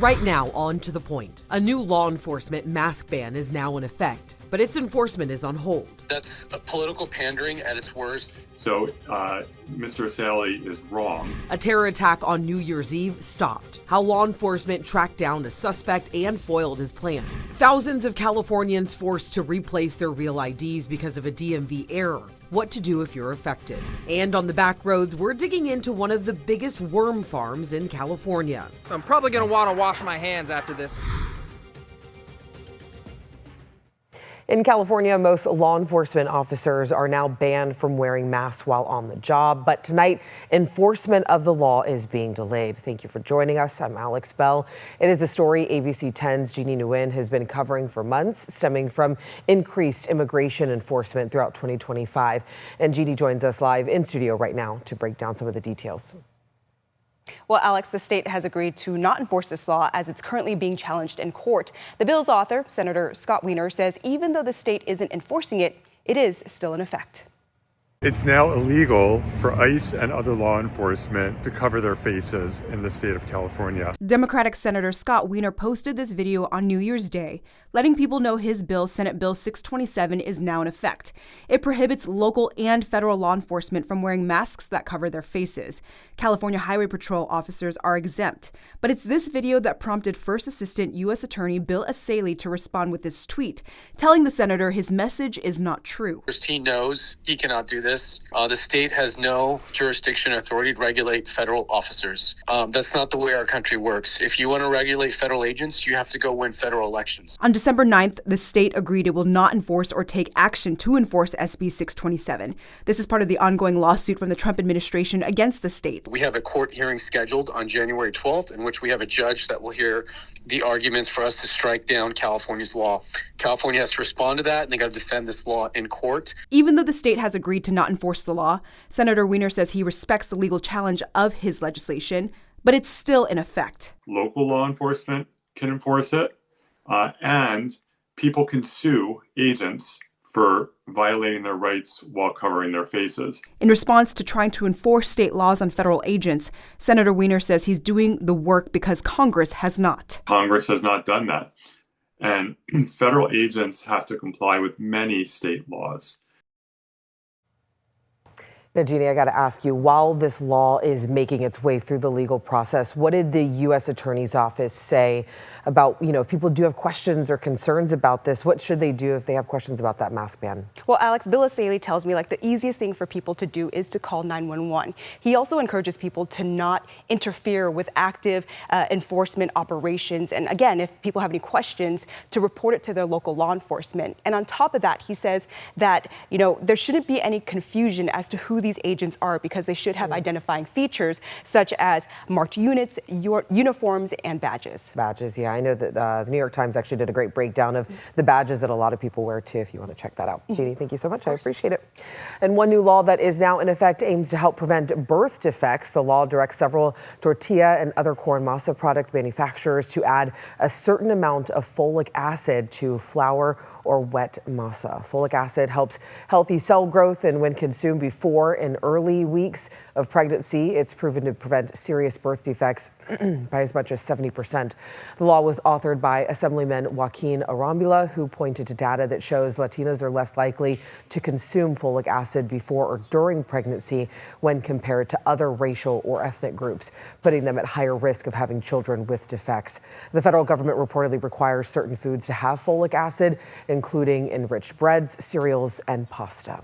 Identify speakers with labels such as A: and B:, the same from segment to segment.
A: Right now, on to the point. A new law enforcement mask ban is now in effect, but its enforcement is on hold.
B: That's a political pandering at its worst.
C: So Mr. Sally is wrong.
A: A terror attack on New Year's Eve stopped. How law enforcement tracked down a suspect and foiled his plan. Thousands of Californians forced to replace their real IDs because of a DMV error. What to do if you're affected. And on the back roads, we're digging into one of the biggest worm farms in California.
D: I'm probably gonna want to wash my hands after this.
E: In California, most law enforcement officers are now banned from wearing masks while on the job. But tonight, enforcement of the law is being delayed. Thank you for joining us. I'm Alex Bell. It is a story ABC 10's Jeannie Nguyen has been covering for months, stemming from increased immigration enforcement throughout 2025. And Jeannie joins us live in studio right now to break down some of the details.
F: Well, Alex, the state has agreed to not enforce this law as it's currently being challenged in court. The bill's author, Senator Scott Wiener, says even though the state isn't enforcing it, it is still in effect.
C: It's now illegal for ICE and other law enforcement to cover their faces in the state of California.
G: Democratic Senator Scott Wiener posted this video on New Year's Day, letting people know his bill, Senate Bill 627, is now in effect. It prohibits local and federal law enforcement from wearing masks that cover their faces. California Highway Patrol officers are exempt. But it's this video that prompted First Assistant U.S. Attorney Bill Asaley to respond with this tweet, telling the senator his message is not true.
B: First, he knows he cannot do this. The state has no jurisdiction or authority to regulate federal officers. That's not the way our country works. If you want to regulate federal agents, you have to go win federal elections.
G: On December 9th, the state agreed it will not enforce or take action to enforce SB 627. This is part of the ongoing lawsuit from the Trump administration against the state.
B: We have a court hearing scheduled on January 12th in which we have a judge that will hear the arguments for us to strike down California's law. California has to respond to that, and they got to defend this law in court.
G: Even though the state has agreed to not enforce the law, Senator Wiener says he respects the legal challenge of his legislation, but it's still in effect.
C: Local law enforcement can enforce it, and people can sue agents for violating their rights while covering their faces.
G: In response to trying to enforce state laws on federal agents, Senator Wiener says he's doing the work because Congress has not.
C: Congress has not done that. And federal agents have to comply with many state laws.
E: Now, Jeannie, I got to ask you, while this law is making its way through the legal process, what did the U.S. Attorney's Office say about, if people do have questions or concerns about this, what should they do if they have questions about that mask ban?
F: Well, Alex, Bill Asaley tells me the easiest thing for people to do is to call 911. He also encourages people to not interfere with active enforcement operations. And again, if people have any questions, to report it to their local law enforcement. And on top of that, he says that, there shouldn't be any confusion as to who these agents are because they should have identifying features such as marked units, uniforms, and badges.
E: Badges, yeah. I know that the New York Times actually did a great breakdown of the badges that a lot of people wear too, if you want to check that out. Jeannie, thank you so much. I appreciate it. And one new law that is now in effect aims to help prevent birth defects. The law directs several tortilla and other corn masa product manufacturers to add a certain amount of folic acid to flour or wet masa. Folic acid helps healthy cell growth, and when consumed before and early weeks of pregnancy, it's proven to prevent serious birth defects by as much as 70%. The law was authored by Assemblyman Joaquin Arambula, who pointed to data that shows Latinas are less likely to consume folic acid before or during pregnancy when compared to other racial or ethnic groups, putting them at higher risk of having children with defects. The federal government reportedly requires certain foods to have folic acid, including enriched breads, cereals, and pasta.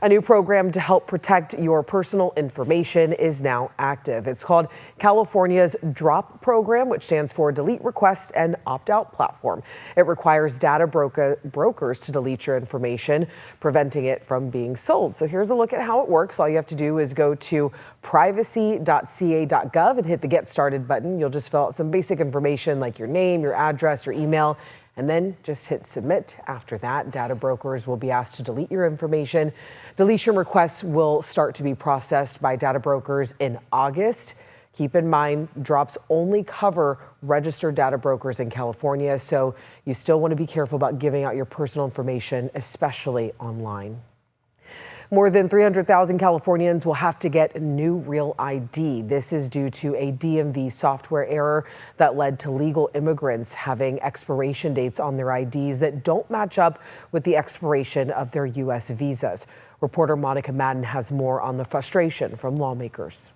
E: A new program to help protect your personal information is now active. It's called California's DROP program, which stands for Delete Request and Opt-out Platform. It requires data brokers to delete your information, preventing it from being sold. So here's a look at how it works. All you have to do is go to privacy.ca.gov and hit the Get Started button. You'll just fill out some basic information like your name, your address, your email, and then just hit submit. After that, data brokers will be asked to delete your information. Deletion requests will start to be processed by data brokers in August. Keep in mind, drops only cover registered data brokers in California, so you still want to be careful about giving out your personal information, especially online. More than 300,000 Californians will have to get a new Real ID. This is due to a DMV software error that led to legal immigrants having expiration dates on their IDs that don't match up with the expiration of their U.S. visas. Reporter Monica Madden has more on the frustration from lawmakers.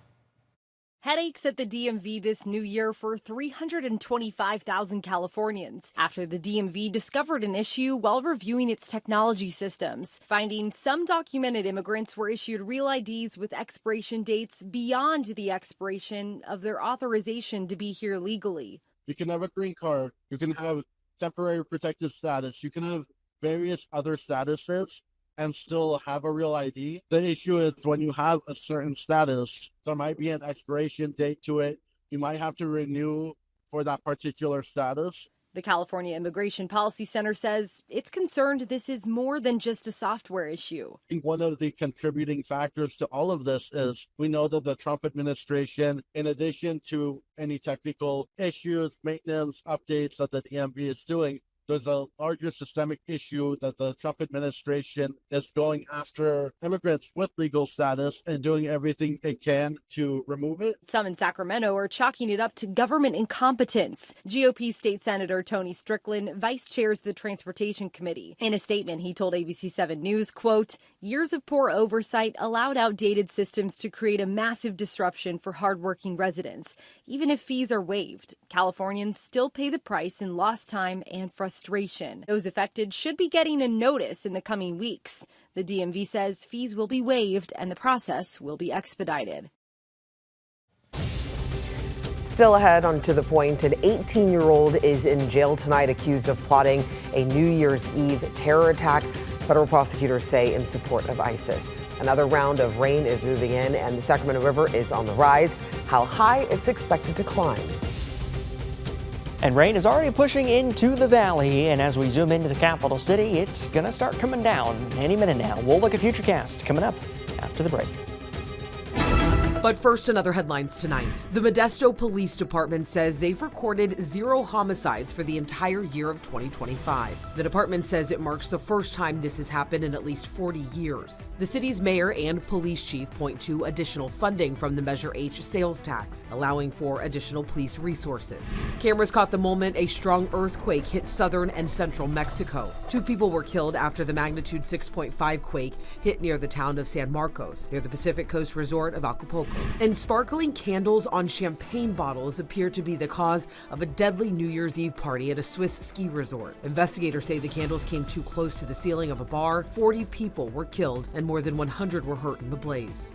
H: Headaches at the DMV this new year for 325,000 Californians after the DMV discovered an issue while reviewing its technology systems, finding some documented immigrants were issued Real IDs with expiration dates beyond the expiration of their authorization to be here legally.
I: You can have a green card, you can have temporary protected status, you can have various other statuses and still have a Real ID. The issue is when you have a certain status, there might be an expiration date to it. You might have to renew for that particular status.
H: The California Immigration Policy Center says it's concerned this is more than just a software issue.
I: I think one of the contributing factors to all of this is we know that the Trump administration, in addition to any technical issues, maintenance, updates that the DMV is doing, there's a larger systemic issue that the Trump administration is going after immigrants with legal status and doing everything it can to remove it.
H: Some in Sacramento are chalking it up to government incompetence. GOP State Senator Tony Strickland vice chairs the Transportation Committee. In a statement, he told ABC 7 News, quote, "Years of poor oversight allowed outdated systems to create a massive disruption for hardworking residents. Even if fees are waived, Californians still pay the price in lost time and frustration. Those affected should be getting a notice in the coming weeks. The DMV says fees will be waived and the process will be expedited."
E: Still ahead on To The Point, an 18-year-old is in jail tonight accused of plotting a New Year's Eve terror attack, federal prosecutors say in support of ISIS. Another round of rain is moving in and the Sacramento River is on the rise. How high it's expected to climb.
J: And rain is already pushing into the valley, and as we zoom into the capital city, it's going to start coming down any minute now. We'll look at Futurecast coming up after the break.
A: But first, another headlines tonight. The Modesto Police Department says they've recorded 0 homicides for the entire year of 2025. The department says it marks the first time this has happened in at least 40 years. The city's mayor and police chief point to additional funding from the Measure H sales tax, allowing for additional police resources. Cameras caught the moment a strong earthquake hit southern and central Mexico. 2 people were killed after the magnitude 6.5 quake hit near the town of San Marcos, near the Pacific Coast resort of Acapulco. And sparkling candles on champagne bottles appear to be the cause of a deadly New Year's Eve party at a Swiss ski resort. Investigators say the candles came too close to the ceiling of a bar. 40 people were killed and more than 100 were hurt in the blaze.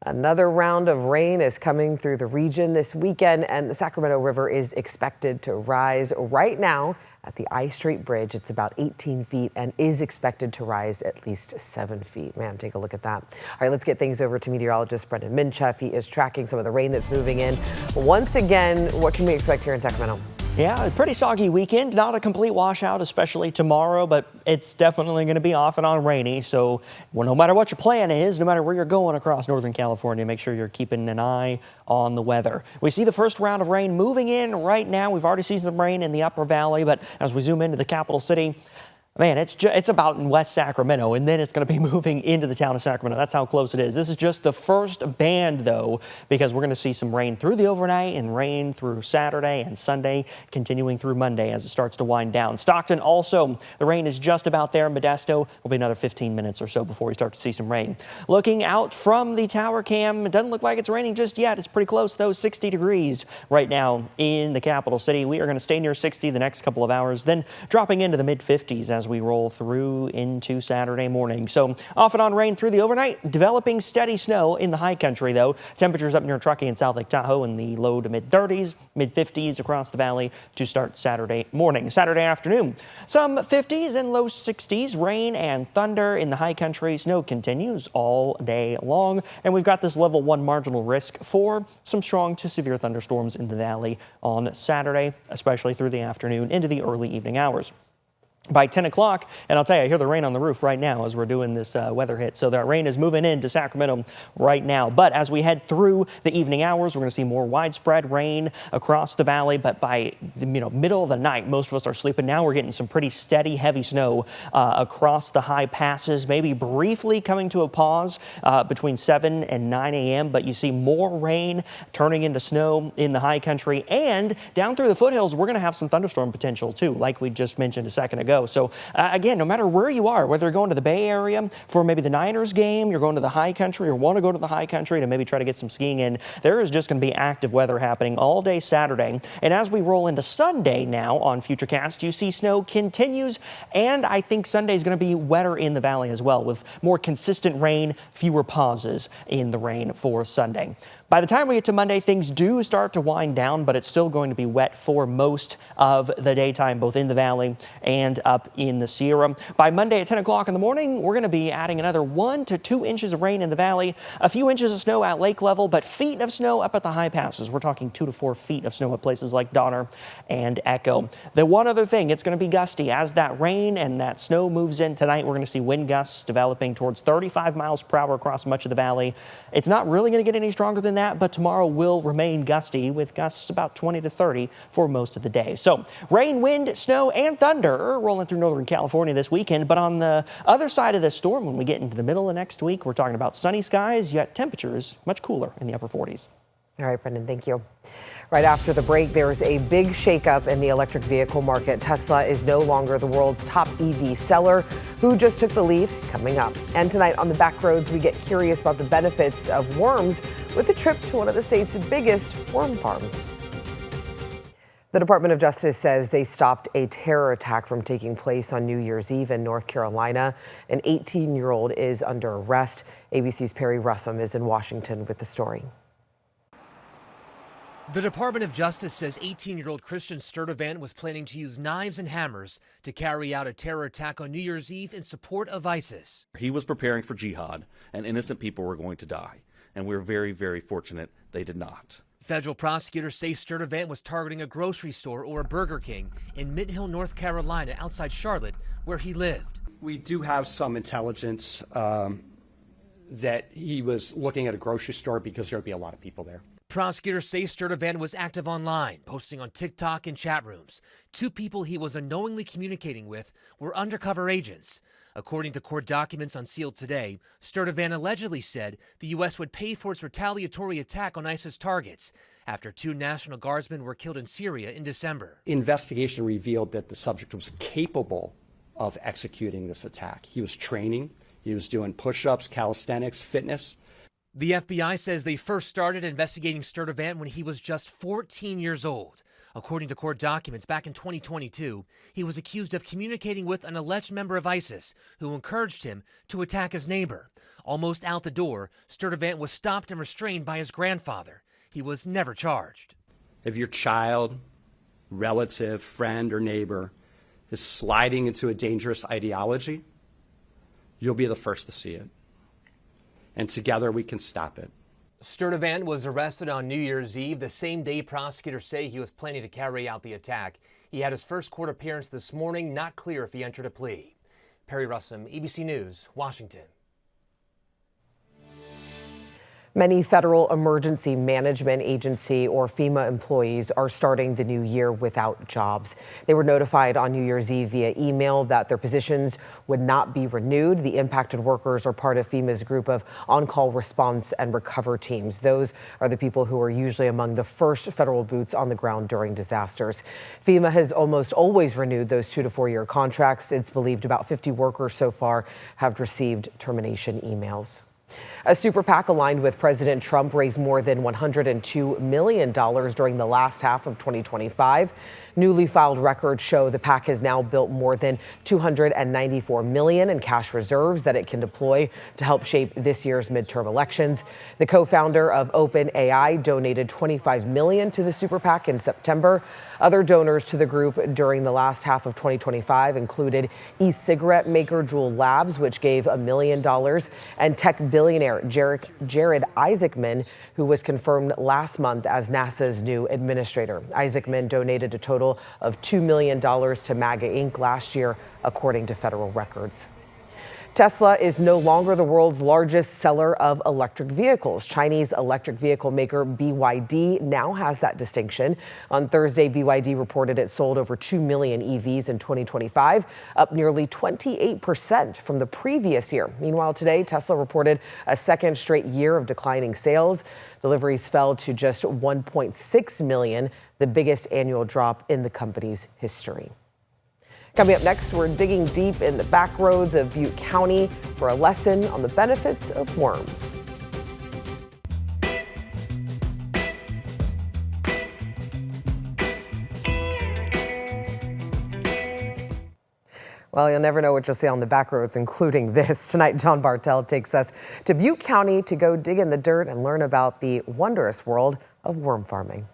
E: Another round of rain is coming through the region this weekend, and the Sacramento River is expected to rise. Right now at the I Street Bridge, it's about 18 feet and is expected to rise at least 7 feet. Man, take a look at that. All right, let's get things over to meteorologist Brendan Minchef. He is tracking some of the rain that's moving in. Once again, what can we expect here in Sacramento?
J: Yeah, a pretty soggy weekend. Not a complete washout, especially tomorrow, but it's definitely going to be off and on rainy. So no matter what your plan is, no matter where you're going across Northern California, make sure you're keeping an eye on the weather. We see the first round of rain moving in right now. We've already seen some rain in the Upper Valley, but as we zoom into the capital city, man, it's about in West Sacramento, and then it's going to be moving into the town of Sacramento. That's how close it is. This is just the first band, though, because we're going to see some rain through the overnight and rain through Saturday and Sunday, continuing through Monday as it starts to wind down. Stockton also, the rain is just about there. Modesto will be another 15 minutes or so before we start to see some rain. Looking out from the tower cam, it doesn't look like it's raining just yet. It's pretty close, though, 60 degrees right now in the capital city. We are going to stay near 60 the next couple of hours, then dropping into the mid-50s as we roll through into Saturday morning. So off and on rain through the overnight, developing steady snow in the high country, though. Temperatures up near Truckee and South Lake Tahoe in the low to mid 30s, mid 50s across the valley to start Saturday morning. Saturday afternoon, some 50s and low 60s, rain and thunder in the high country. Snow continues all day long, and we've got this level 1 marginal risk for some strong to severe thunderstorms in the valley on Saturday, especially through the afternoon into the early evening hours. by 10 o'clock, and I'll tell you, I hear the rain on the roof right now as we're doing this weather hit. So that rain is moving into Sacramento right now. But as we head through the evening hours, we're going to see more widespread rain across the valley. But by the middle of the night, most of us are sleeping. Now we're getting some pretty steady, heavy snow across the high passes, maybe briefly coming to a pause between 7 and 9 a.m. But you see more rain turning into snow in the high country. And down through the foothills, we're going to have some thunderstorm potential, too, like we just mentioned a second ago. So again, no matter where you are, whether you're going to the Bay Area for maybe the Niners game, you're going to the high country or want to go to the high country to maybe try to get some skiing in, there is just going to be active weather happening all day Saturday. And as we roll into Sunday now on Futurecast, you see snow continues, and I think Sunday is going to be wetter in the valley as well, with more consistent rain, fewer pauses in the rain for Sunday. By the time we get to Monday, things do start to wind down, but it's still going to be wet for most of the daytime, both in the valley and up in the Sierra. By Monday at 10 o'clock in the morning, we're going to be adding another 1 to 2 inches of rain in the valley, a few inches of snow at lake level, but feet of snow up at the high passes. We're talking 2 to 4 feet of snow at places like Donner and Echo. The one other thing, it's going to be gusty. As that rain and that snow moves in tonight, we're going to see wind gusts developing towards 35 miles per hour across much of the valley. It's not really going to get any stronger than that, but tomorrow will remain gusty with gusts about 20 to 30 for most of the day. So rain, wind, snow, and thunder rolling through Northern California this weekend. But on the other side of this storm, when we get into the middle of next week, we're talking about sunny skies, yet temperatures much cooler in the upper 40s.
E: All right, Brendan, thank you. Right after the break, there's a big shakeup in the electric vehicle market. Tesla is no longer the world's top EV seller. Who just took the lead? Coming up. And tonight on the back roads, we get curious about the benefits of worms with a trip to one of the state's biggest worm farms. The Department of Justice says they stopped a terror attack from taking place on New Year's Eve in North Carolina. An 18-year-old is under arrest. ABC's Perry Russum is in Washington with the story.
K: The Department of Justice says 18-year-old Christian Sturtevant was planning to use knives and hammers to carry out a terror attack on New Year's Eve in support of ISIS.
L: He was preparing for jihad, and innocent people were going to die. And we're very, very fortunate they did not.
K: Federal prosecutors say Sturtevant was targeting a grocery store or a Burger King in Mint Hill, North Carolina, outside Charlotte, where he lived.
M: We do have some intelligence that he was looking at a grocery store because there would be a lot of people there.
K: Prosecutors say Sturtevant was active online, posting on TikTok and chat rooms. 2 people he was unknowingly communicating with were undercover agents. According to court documents unsealed today, Sturtevant allegedly said the U.S. would pay for its retaliatory attack on ISIS targets after 2 National Guardsmen were killed in Syria in December.
M: Investigation revealed that the subject was capable of executing this attack. He was training, he was doing push-ups, calisthenics, fitness.
K: The FBI says they first started investigating Sturtevant when he was just 14 years old. According to court documents, back in 2022, he was accused of communicating with an alleged member of ISIS who encouraged him to attack his neighbor. Almost out the door, Sturtevant was stopped and restrained by his grandfather. He was never charged.
M: If your child, relative, friend, or neighbor is sliding into a dangerous ideology, you'll be the first to see it. And together we can stop it.
K: Sturtevant was arrested on New Year's Eve, the same day prosecutors say he was planning to carry out the attack. He had his first court appearance this morning, not clear if he entered a plea. Perry Russum, ABC News, Washington.
E: Many Federal Emergency Management Agency or FEMA employees are starting the new year without jobs. They were notified on New Year's Eve via email that their positions would not be renewed. The impacted workers are part of FEMA's group of on-call response and recover teams. Those are the people who are usually among the first federal boots on the ground during disasters. FEMA has almost always renewed those 2 to 4 year contracts. It's believed about 50 workers so far have received termination emails. A super PAC aligned with President Trump raised more than $102 million during the last half of 2025. Newly filed records show the PAC has now built more than $294 million in cash reserves that it can deploy to help shape this year's midterm elections. The co-founder of OpenAI donated $25 million to the super PAC in September. Other donors to the group during the last half of 2025 included e-cigarette maker Juul Labs, which gave $1 million, and tech billionaire Jared Isaacman, who was confirmed last month as NASA's new administrator. Isaacman donated a total of $2 million to MAGA Inc. last year, according to federal records. Tesla is no longer the world's largest seller of electric vehicles. Chinese electric vehicle maker BYD now has that distinction. On Thursday, BYD reported it sold over 2 million EVs in 2025, up nearly 28% from the previous year. Meanwhile, today, Tesla reported a second straight year of declining sales. Deliveries fell to just 1.6 million, the biggest annual drop in the company's history. Coming up next, we're digging deep in the back roads of Butte County for a lesson on the benefits of worms. Well, you'll never know what you'll see on the back roads, including this. Tonight, John Bartel takes us to Butte County to go dig in the dirt and learn about the wondrous world of worm farming.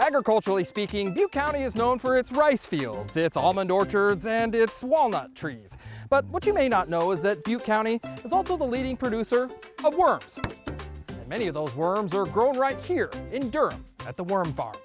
D: Agriculturally speaking, Butte County is known for its rice fields, its almond orchards, and its walnut trees. But what you may not know is that Butte County is also the leading producer of worms. And many of those worms are grown right here in Durham at the worm farm.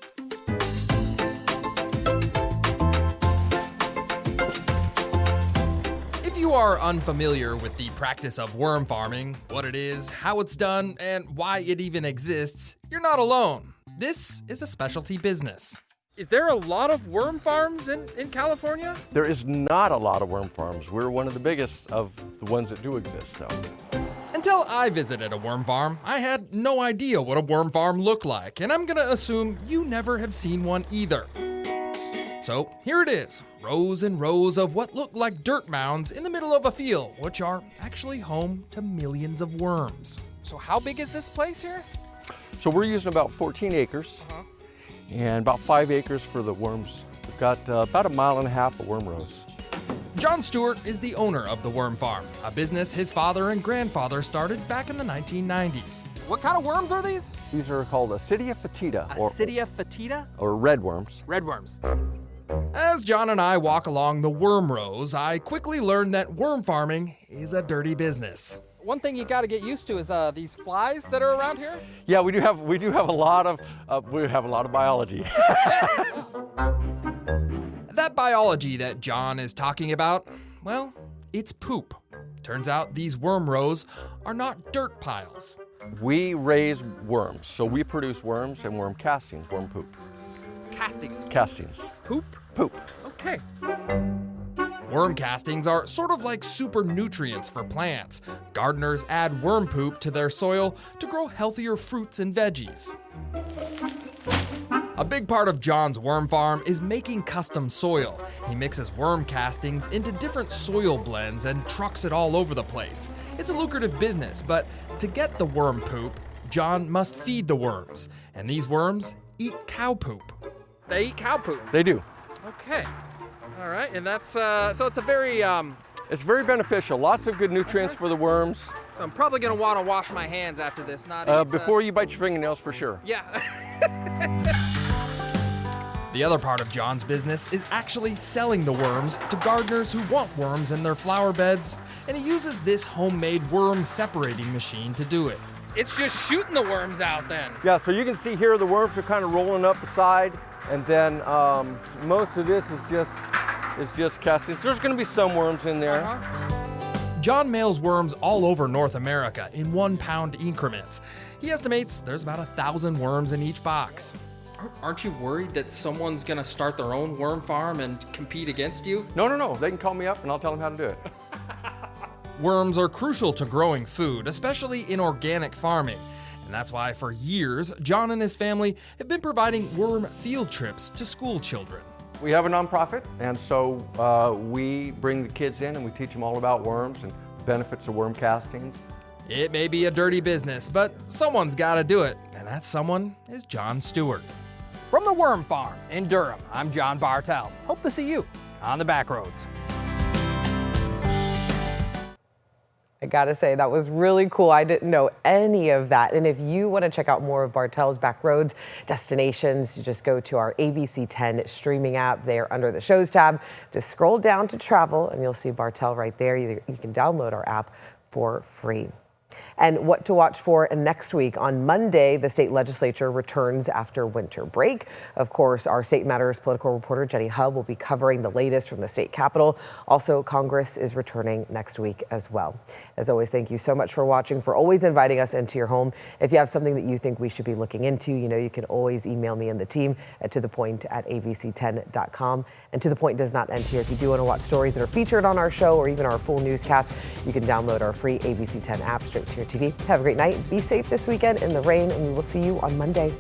D: If you are unfamiliar with the practice of worm farming, what it is, how it's done, and why it even exists, you're not alone. This is a specialty business. Is there a lot of worm farms in California?
N: There is not a lot of worm farms. We're one of the biggest of the ones that do exist, though.
D: Until I visited a worm farm, I had no idea what a worm farm looked like, and I'm gonna assume you never have seen one either. So here it is, rows and rows of what look like dirt mounds in the middle of a field, which are actually home to millions of worms. So how big is this place here?
N: So we're using about 14 acres and about 5 acres for the worms. We've got about 1.5 miles of worm rows.
D: John Stewart is the owner of the worm farm, a business his father and grandfather started back in the 1990s. What kind of worms are these?
N: These are called Acidia fetida.
D: Acidia fetida?
N: Or red worms.
D: Red worms. As John and I walk along the worm rows, I quickly learned that worm farming is a dirty business. One thing you got to get used to is these flies that are around here.
N: Yeah, we do have a lot of biology.
D: That biology that John is talking about, well, it's poop. Turns out these worm rows are not dirt piles.
N: We raise worms, so we produce worms and worm castings, worm poop.
D: Castings?
N: Castings.
D: Poop?
N: Poop.
D: Okay. Worm castings are sort of like super nutrients for plants. Gardeners add worm poop to their soil to grow healthier fruits and veggies. A big part of John's worm farm is making custom soil. He mixes worm castings into different soil blends and trucks it all over the place. It's a lucrative business, but to get the worm poop, John must feed the worms, and these worms eat cow poop. They eat cow poop?
N: They do.
D: Okay. All right, and that's, so it's a very,
N: It's very beneficial. Lots of good nutrients for the worms.
D: I'm probably gonna wanna wash my hands after this, not
N: before you bite your fingernails for sure.
D: Yeah. The other part of John's business is actually selling the worms to gardeners who want worms in their flower beds, and he uses this homemade worm separating machine to do it. It's just shooting the worms out then.
N: Yeah, so you can see here the worms are kind of rolling up the side, and then most of this is just castings. There's going to be some worms in there.
D: John mails worms all over North America in 1 pound increments. He estimates there's about 1,000 worms in each box. Aren't you worried that someone's gonna start their own worm farm and compete against you?
N: No. They can call me up and I'll tell them how to do it.
D: Worms are crucial to growing food, especially in organic farming. And that's why for years, John and his family have been providing worm field trips to school children.
N: We have a nonprofit, and so we bring the kids in and we teach them all about worms and the benefits of worm castings.
D: It may be a dirty business, but someone's gotta do it, and that someone is John Stewart. From the Worm Farm in Durham, I'm John Bartel. Hope to see you on the back roads.
E: I gotta say, that was really cool. I didn't know any of that. And if you want to check out more of Bartel's back roads destinations, you just go to our ABC 10 streaming app there under the shows tab. Just scroll down to travel and you'll see Bartel right there. You can download our app for free. And what to watch for next week. On Monday, the state legislature returns after winter break. Of course, our State Matters political reporter Jenny Hubb will be covering the latest from the state capitol. Also, Congress is returning next week as well. As always, thank you so much for watching, for always inviting us into your home. If you have something that you think we should be looking into, you can always email me and the team at tothepoint@abc10.com. And To The Point does not end here. If you do want to watch stories that are featured on our show or even our full newscast, you can download our free ABC 10 app straight to your TV. Have a great night. Be safe this weekend in the rain, and we will see you on Monday.